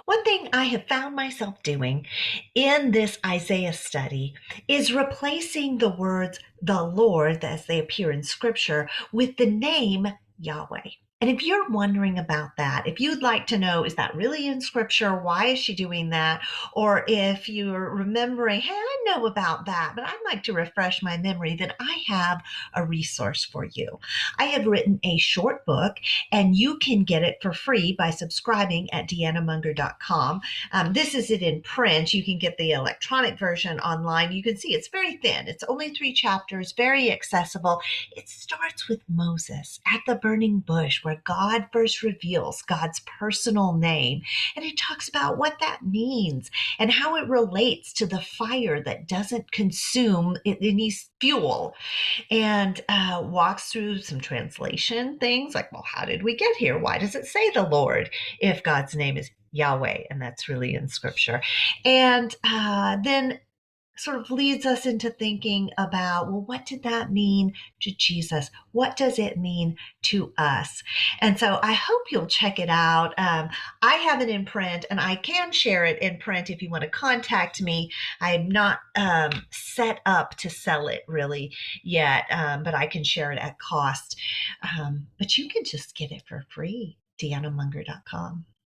One thing I have found myself doing in this Isaiah study is replacing the words the Lord as they appear in scripture with the name Yahweh. And if you're wondering about that, if you'd like to know, is that really in scripture? Why is she doing that? Or if you're remembering, hey, I know about that, but I'd like to refresh my memory, then I have a resource for you. I have written a short book, and you can get it for free by subscribing at deannamunger.com. This is it in print. You can get the electronic version online. You can see it's very thin. It's only 3 chapters, very accessible. It starts with Moses at the burning bush where God first reveals God's personal name. And it talks about what that means and how it relates to the fire that doesn't consume any fuel, and walks through some translation things like, well, how did we get here? Why does it say the Lord if God's name is Yahweh? And that's really in scripture. And then sort of leads us into thinking about, well, what did that mean to Jesus? What does it mean to us? And so I hope you'll check it out. I have it in print and I can share it in print if you want to contact me. I'm not set up to sell it really yet, but I can share it at cost. But you can just get it for free, deannamunger.com.